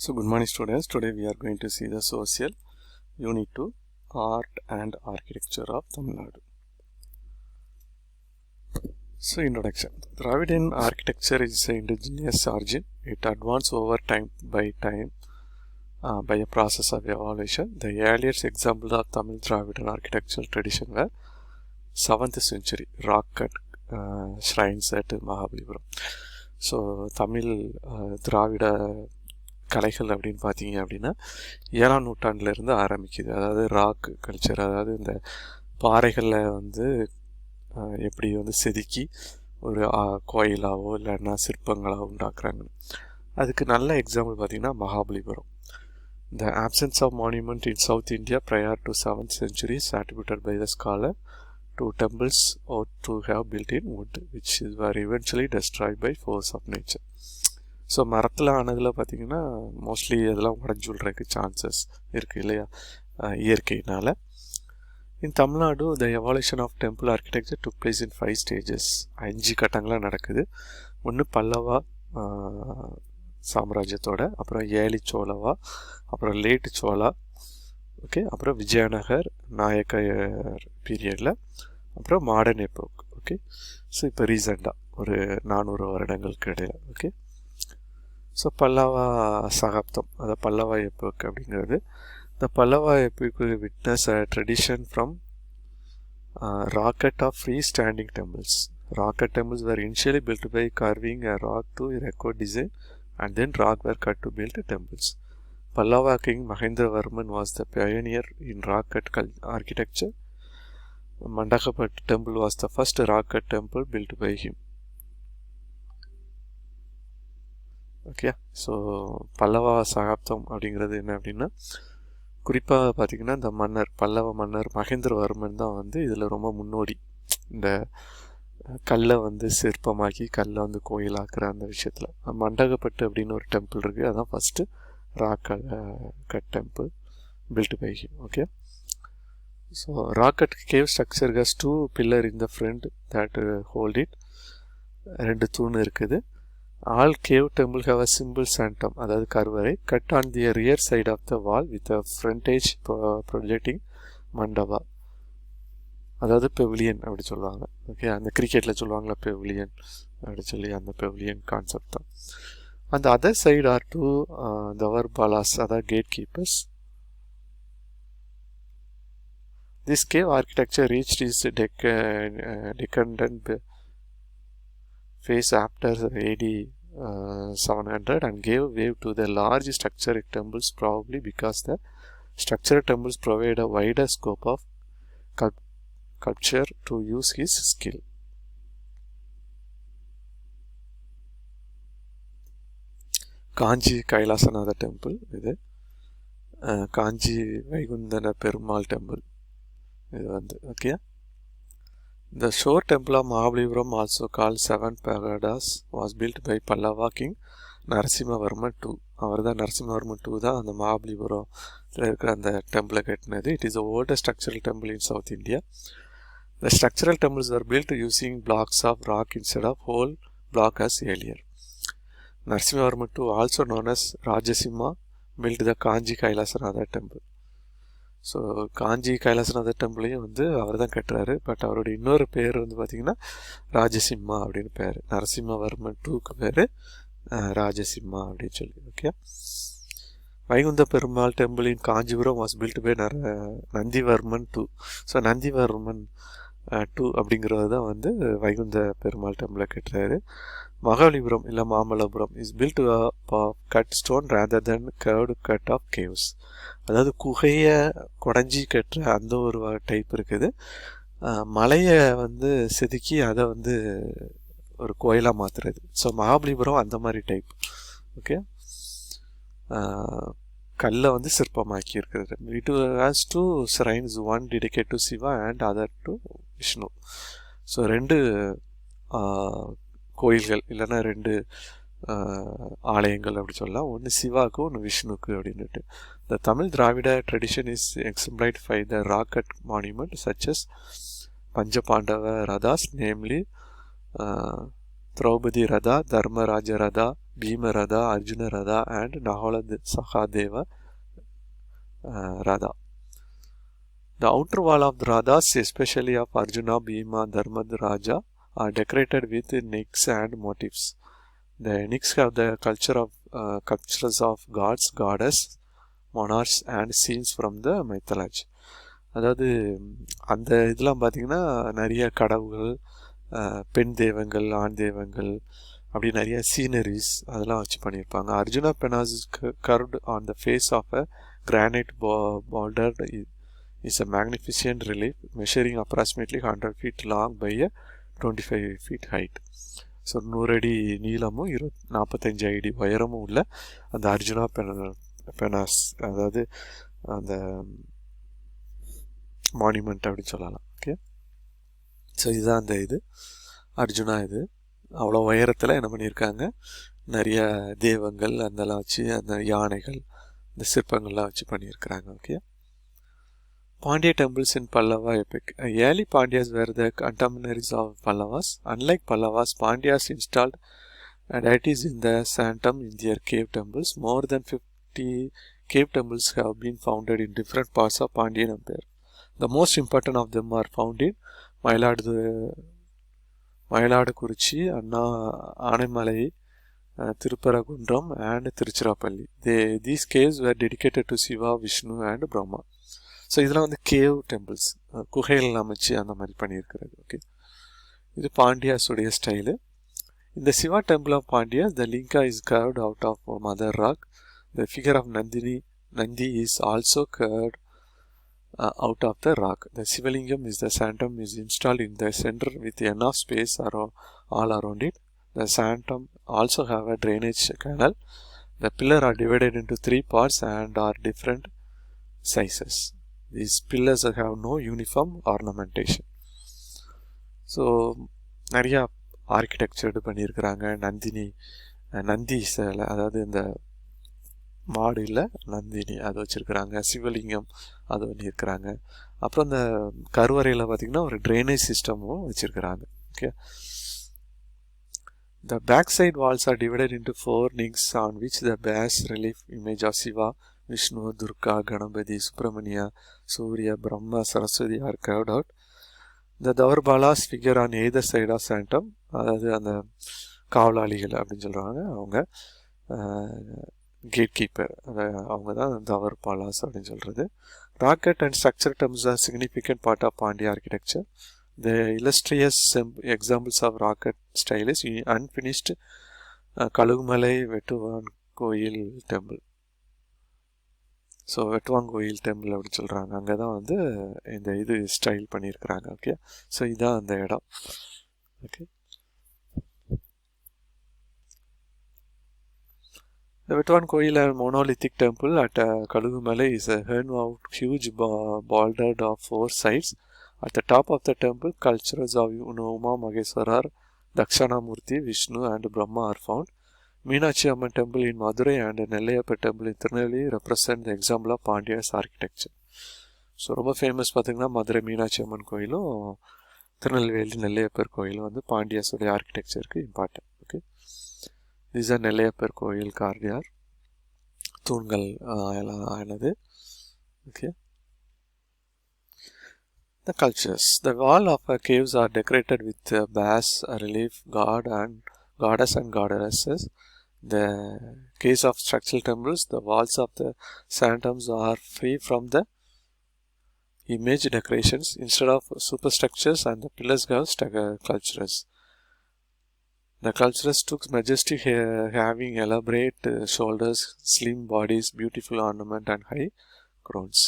So good morning students, today we are going to see the social unit 2 art and architecture of Tamilnadu. So introduction. Dravidian architecture is an indigenous origin. It advanced over time by a process of evolution. The earliest example of Tamil Dravidian architectural tradition were 7th century rock cut shrines at Mahabalipuram. So Tamil Dravida கலைகள் அப்படின்னு பார்த்தீங்க அப்படின்னா 7ஆம் நூற்றாண்டிலிருந்து ஆரம்பிக்குது. அதாவது rock culture, அதாவது இந்த பாறைகளில் வந்து எப்படி வந்து செதுக்கி ஒரு கோயிலாவோ இல்லைன்னா சிற்பங்களாவோ உண்டாக்குறாங்க. அதுக்கு நல்ல எக்ஸாம்பிள் பார்த்தீங்கன்னா Mahabalipuram. The absence of monument in South India prior to 7th century is attributed by the scholar to temples or to have built in wood, which were eventually destroyed by force of nature. So மரத்தில் ஆனதில் பார்த்திங்கன்னா mostly அதெல்லாம் உடஞ்சி விட்றதுக்கு chances இருக்குது இல்லையா, இயற்கையினால். In Tamil Nadu the evolution of temple architecture took place in 5 stages. 5 கட்டங்களாக நடக்குது. ஒன்று பல்லவா சாம்ராஜ்யத்தோட, அப்புறம் ஏலி சோழவா, அப்புறம் லேட் சோழா, ஓகே, அப்புறம் விஜயநகர் நாயக்கர் பீரியடில், அப்புறம் மாடர்ன் எப்போக். ஓகே, ஸோ இப்போ ரீசெண்டாக ஒரு 400 வருடங்களுக்கு இடையில். ஓகே, ஸோ பல்லவா சகாப்தம், அதாவது பல்லவா எப்போக் அப்படிங்கிறது. இந்த Pallava epoch witness a tradition from rock cut of free standing temples. Rocket temples were initially built by carving a rock to record design and then rock were cut to build temples. Pallava king Mahendravarman was the pioneer in rock cut architecture. Mandakapat Temple was the first rock cut temple built by him. Okay, so Pallava சகாப்தம் அப்படிங்கிறது என்ன அப்படின்னா, குறிப்பாக பார்த்திங்கன்னா இந்த மன்னர் பல்லவ மன்னர் மகேந்திரவர்மன் தான் வந்து இதில் ரொம்ப முன்னோடி. இந்த கல்லை வந்து சிற்பமாக்கி கல்லை வந்து கோயிலாக்குற அந்த விஷயத்தில் மண்டகப்பட்டு அப்படின்னு ஒரு டெம்பிள் இருக்குது. அதுதான் first rock cut temple built by him. Okay, so rock cut cave structure has 2 pillar in the front that hold it. 2 தூண் இருக்குது. All cave temple have a simple sanctum, அதாவது கருவறை, cut on the rear side of the wall with a frontage projecting mandapa, அதாவது pavilion அப்படி சொல்லுவாங்க. Okay, அந்த கிரிக்கெட்டில் சொல்லுவாங்களா பெவிலியன் அப்படி சொல்லி, அந்த பெவிலியன் கான்செப்ட் தான். அந்த அதர் சைடு ஆர் 2 தவர்பாலாஸ், அதாவது gate keepers. This cave architecture reached is decadent phase after AD 700 and gave way to the large structural temples, probably because the structural temples provide a wider scope of sculpture to use his skill. Kanchi Kailasanatha temple இது, காஞ்சி வைகுந்தன Perumal temple இது வந்து. Okay, the shore temple of Mahabalipuram, also called 7 pagodas, was built by Pallava king Narasimhavarman II. அவர் தான் நரசிம்மவர்மன் 2 தான் அந்த மகாபலிபுரத்தில் இருக்கிற அந்த டெம்பிளை கட்டினது. It is the oldest structural temple in South India. The structural temples were built using blocks of rock instead of whole block as earlier. Narasimhavarman II, also known as Rajasimha, built the Kanji Kailasanatha temple. So Kanchi Kailasanatha டெம்பிளையும் வந்து அவர் தான் கட்டுறாரு. But அவருடைய இன்னொரு பேர் வந்து பார்த்திங்கன்னா ராஜசிம்மா அப்படின்னு பேர். நரசிம்மவர்மன் 2க்கு பேர் ராஜசிம்மா அப்படின்னு சொல்லி. Okay, Vaikunta Perumal temple in Kanchipuram was built by Nandivarman 2. So Nandivarman 2 அப்படிங்கிறது தான் வந்து வைகுந்த பெருமாள் டெம்பிளை கட்டுறாரு. மகாபலிபுரம் இல்லை Mamallapuram is built cut stone rather then curved cut off caves. அதாவது குகையை குடஞ்சி கட்டுற அந்த ஒரு டைப் இருக்குது. மலையை வந்து செதுக்கி அதை வந்து ஒரு கோயிலாக மாற்றுறது. ஸோ மகாபலிபுரம் அந்த மாதிரி டைப். ஓகே, கல்லை வந்து சிற்பமாக்கி இருக்கிறது. It has 2 shrines, one dedicated to Shiva and other to Vishnu. So 2 கோயில்கள் இல்லைன்னா 2 ஆலயங்கள் அப்படி சொல்லலாம். ஒன்று சிவாவுக்கு, ஒன்று விஷ்ணுக்கு அப்படின்ட்டு. The Tamil Dravida tradition is exemplified by the rock cut monument such as Panchapandava Rathas, namely Draupadi Ratha, Dharmaraja Ratha, Bhima Radha, Arjuna Radha and Nahola Sahadeva Radha. The outer wall of the Radhas, especially of Arjuna, Bhima, Dharmad Raja, are decorated with nicks and motifs. The nicks have the cultures of gods, goddess, monarchs and scenes from the mythology. அதாவது அந்த இதெல்லாம் பார்த்தீங்கன்னா நிறைய கடவுள்கள், பெண் தெய்வங்கள், ஆண் தெய்வங்கள், அப்படி நிறைய சீனரிஸ் அதெல்லாம் வச்சு பண்ணியிருப்பாங்க. Arjuna penance carved on the face of a granite boulder is a magnificent relief measuring approximately 100 feet long by a 25 feet height. So 100 அடி நீளமும் 45 அடி உயரமும் உள்ள அந்த அர்ஜுனா பெனாஸ், அதாவது அந்த மானுமெண்ட் அப்படின்னு சொல்லலாம். ஓகே, ஸோ இதுதான் அந்த இது அர்ஜுனா. இது அவ்வளோ உயரத்தில் என்ன பண்ணியிருக்காங்க, நிறைய தெய்வங்கள் அதெல்லாம் வச்சு, அந்த யானைகள், இந்த சிற்பங்கள்லாம் வச்சு பண்ணியிருக்கிறாங்க. Okay, Pandya temples in Pallava epic. Early Pandyas were the contemporaries of Pallavas. Unlike Pallavas, Pandyas installed deities in the sanctum in their cave temples. More than 50 cave temples have been founded in different parts of Pandyan Empire. The most important of them are found in Mayiladukurichi, Anamalai, Tirupparagundram and Tiruchirappalli. These caves were dedicated to Shiva, Vishnu and Brahma. So இதெல்லாம் வந்து cave temples, குகைகள் அமைச்சு அந்த மாதிரி பண்ணியிருக்கிறது. Okay, இது பாண்டியாஸுடைய style. இந்த Shiva temple of Pandya, the linga is carved out of mother rock. The figure of Nandi is also carved out of the rock. The Shivalingam is the sanctum is installed in the centre with enough space all around it. The sanctum also have a drainage canal. The pillars are divided into 3 parts and are different sizes. These pillars have no uniform ornamentation. So நிறையா ஆர்கிடெக்சர்டு பண்ணியிருக்கிறாங்க. நந்தி சிலை, அதாவது இந்த மாடு இல்லை நந்தினி, அது வச்சுருக்கிறாங்க. சிவலிங்கம் அது பண்ணியிருக்கிறாங்க. அப்புறம் இந்த கருவறையில் பார்த்திங்கன்னா ஒரு ட்ரைனேஜ் சிஸ்டமும் வச்சுருக்கிறாங்க. Okay, the backside walls are divided into 4 nicks on which the bas relief image of Shiva, Vishnu, Durga, Ganapati, Subramania, Surya, Brahma, Saraswati are carved out. The Davarbalas figure on either side of sanctum, அதாவது அந்த காவலாளிகள் அப்படின்னு சொல்கிறாங்க, அவங்க gate keeper, அவங்க தான் தவர்பாலாஸ் அப்படின்னு சொல்கிறது. Rocket and structure terms are significant part of Pandya architecture. The illustrious examples of rocket style is unfinished Kalugumalai Vettuvan Koil Temple. So Vettuvan Koil temple அப்படின்னு சொல்கிறாங்க. அங்கே தான் வந்து இந்த இது ஸ்டைல் பண்ணியிருக்கிறாங்க. ஓகே, ஸோ இதுதான் அந்த இடம். Okay, the Vettuvan Koil, a monolithic temple at Kalugumalai, is a hewn-out huge boulder of 4 sides. At the top of the temple, sculptures of Uma Maheswarar, Dakshinamurti, Vishnu and Brahma are found. Minaj temple in Madhuri and Mandakapat Temple in Tamilnadu represent the example of Pandya's architecture. So ரொம்ப famous பார்த்திங்கன்னா மதுரை மீனாட்சி அம்மன் கோயிலும் திருநெல்வேலி நெல்லையப்பர் கோயிலும் வந்து பாண்டியாஸோடைய ஆர்கிடெக்சருக்கு important. Okay, இதுதான் நெல்லையப்பர் கோயில் கார்டியார், தூண்கள் எல்லாம் ஆனது. Okay, the cultures. The wall of caves are decorated with bas relief, goddess and goddesses. The case of structural temples, the walls of the sanctums are free from the image decorations. Instead of superstructures and the pillars have sculptures. The sculptures took majestic, having elaborate shoulders, slim bodies, beautiful ornament and high crowns.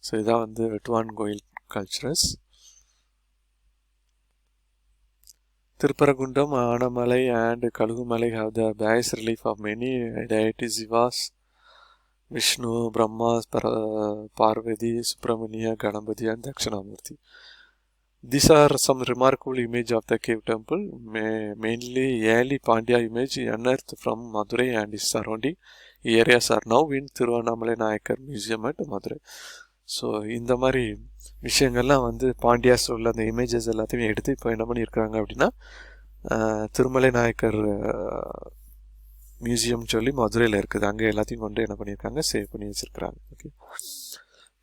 So இதான் வந்து வெட்டுவான் கோயில் கல்ச்சரஸ். Tirupparagundram, Anamalai and Kalugumalai have the bas relief of many deities: Shiva, Vishnu, Brahma, Parvati, Subramania, Ganapati and Dakshinamurti. These are some remarkable images of the cave temple, mainly early Pandya image unearthed from Madurai and its surrounding areas are now in Tiruvannamalai Nayakar Museum at Madurai. So இந்த மாதிரி விஷயங்கள்லாம் வந்து பாண்டியாஸ் உள்ள அந்த images எல்லாத்தையும் எடுத்து இப்போ என்ன பண்ணியிருக்கிறாங்க அப்படின்னா திருமலை நாயக்கர் மியூசியம் சொல்லி மதுரையில் இருக்குது. அங்கே எல்லாத்தையும் கொண்டு என்ன பண்ணியிருக்காங்க, சேவ் பண்ணி வச்சுருக்கிறாங்க. Okay.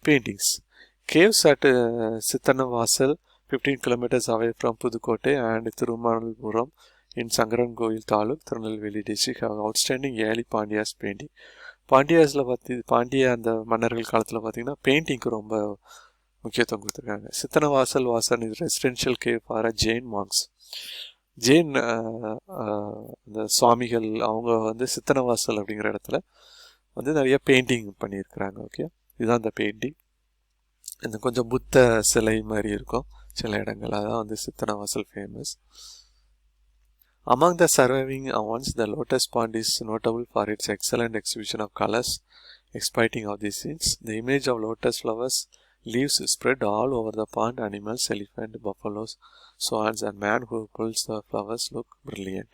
Paintings. Caves at Sittanavasal, 15 kilometers away from Pudukkottai, and Thirumanalpuram in Sangarangoil Taluk, Tirunelveli district have outstanding early Pandya's painting. பாண்டியாஸில் பாண்டிய அந்த மன்னர்கள் காலத்தில் பார்த்தீங்கன்னா பெயிண்டிங்க்கு ரொம்ப முக்கியத்துவம் கொடுத்துருக்காங்க. சித்தனவாசல் வாசன் இது residential cave for Jain monks. Jain அந்த சுவாமிகள் அவங்க வந்து சித்தனவாசல் அப்படிங்கிற இடத்துல வந்து நிறைய பெயிண்டிங் பண்ணியிருக்கிறாங்க. ஓகே, இதுதான் அந்த பெயிண்டிங். இந்த கொஞ்சம் புத்த சிலை மாதிரி இருக்கும் சில இடங்கள், அதான் வந்து Sittanavasal famous. Among the surviving ones, the lotus pond is notable for its excellent exhibition of colors exciting of these scenes. The image of lotus flowers, leaves spread all over the pond, animals, elephant, buffaloes, swans, and man who pulls the flowers look brilliant.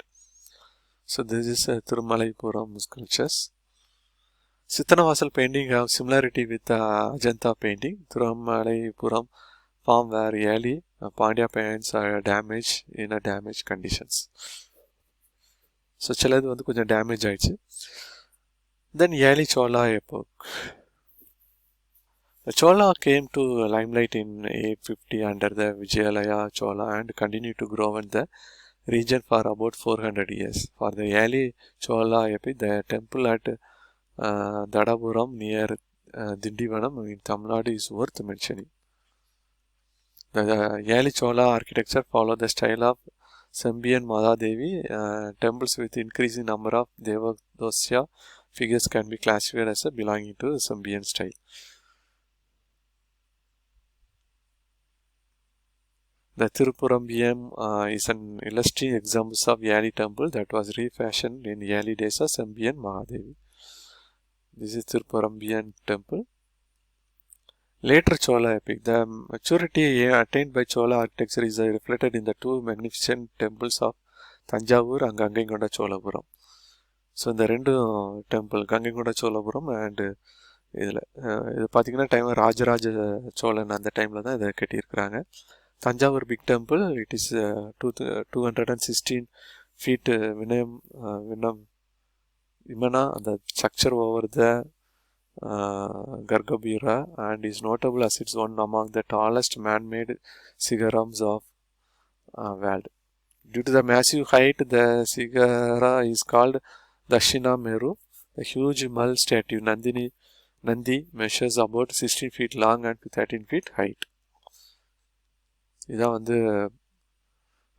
So this is Tirumalaippuram sculptures. Sittanavasal painting have similarity with Ajanta painting. Tirumalaippuram farm where early Pandya paints are damaged in a damaged conditions. So சிலது வந்து கொஞ்சம் damage ஆயிடுச்சு. Then early Chola epoch. The Chola came to limelight in 850 under the Vijayalaya Chola and continued to grow in the region for about 400 years. For the early Chola epoch, the temple at Dadapuram near Dindivanam in Tamilnadu is worth mentioning. The early Chola architecture followed the style of Sambian Madadevi. Temples with increasing number of Devadosya figures can be classified as belonging to the Sambian style. The Tirupurambiyam is an illustrative example of early temple that was refashioned in early days of Sambian Mahadevi. This is Tirupurambiyam temple. Later Chola epoch. The maturity attained by Chola architecture is reflected in the two magnificent temples of Tanjavur and Gangaikonda Cholapuram. So இந்த ரெண்டு temple Gangaikonda Cholapuram and இதில் இது பார்த்திங்கன்னா time Rajaraja Cholan அந்த டைமில் தான் இதை கட்டியிருக்கிறாங்க. Thanjavur big temple, it is 216 feet Vimana, the structure over the Gargabhira, and is notable as it's one among the tallest man-made sigarams of world. Due to the massive height, the sigara is called Dashina Meru. The huge Mal statue Nandi measures about 16 feet long and 13 feet height. இதான் வந்து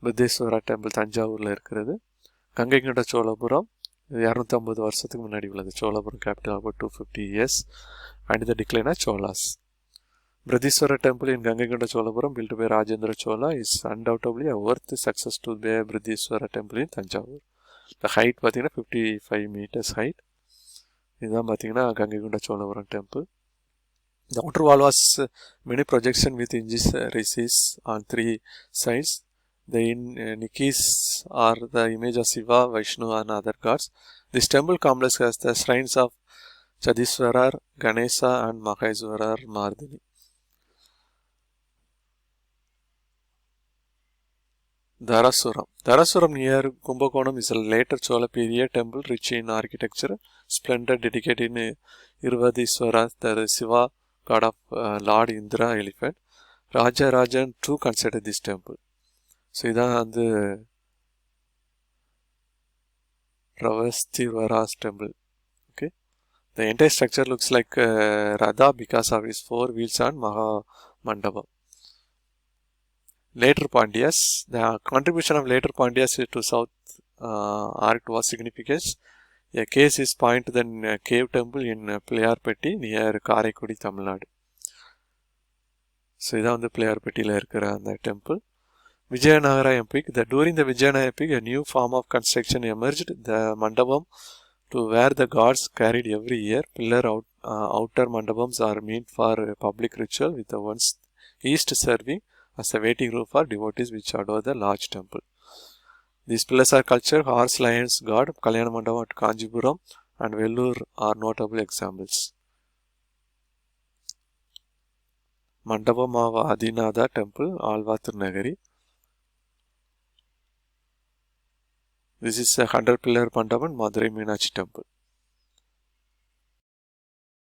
புத்தேஸ்வரா temple தஞ்சாவூரில் இருக்கிறது. கங்கைகொண்ட சோழபுரம் 250 வருஷத்துக்கு முன்னாடி உள்ளது. Cholapuram capital about 250 years and the decline of Cholas. Bridhiswara temple in Gangaikonda Cholapuram built by Rajendra Chola is undoubtedly a worth success to the Bridhiswara temple in Tanjavur. The height பார்த்தீங்கன்னா 55 meters height. இதுதான் பார்த்தீங்கன்னா Gangaikonda Cholapuram temple. The outer wall was many projection with indices on 3 sides. The Nikis are the image of Shiva, Vishnu and other gods. This temple complex has the shrines of Chadiswarar, Ganesha and Maheshwarar Mardini. Dharasuram near Kumbakonam is a later Chola period temple rich in architecture, splendor, dedicated in Irvadiswara, the Shiva, god of Lord Indra elephant. Rajan too considered this temple. So இதான் வந்து Ravasthivara's temple. Okay, the entire structure looks like Radha because of its 4 wheels and Maha Mandapam. Later Pandyas, the contribution of later Pandyas to South art was significant. A case is point then cave temple in Playarpeti near Karaikudi, Tamilnadu. So இதான் வந்து பிள்ளையார்பட்டியில் இருக்கிற அந்த temple. Vijayanagara epic. During the Vijayanagara epic, a new form of construction emerged, the mandapam, to where the gods carried every year. Outer mandapams are meant for public ritual, with the ones east serving as a waiting room for devotees which adore the large temple. These pillars are culture, horse, lions, god, Kalyana Mandapam at Kanjipuram and Vellur are notable examples. Mandapam of Adinada temple, Alva Tirunagari. This is a 100 pillar Mandakapat Madhuri Minaj temple.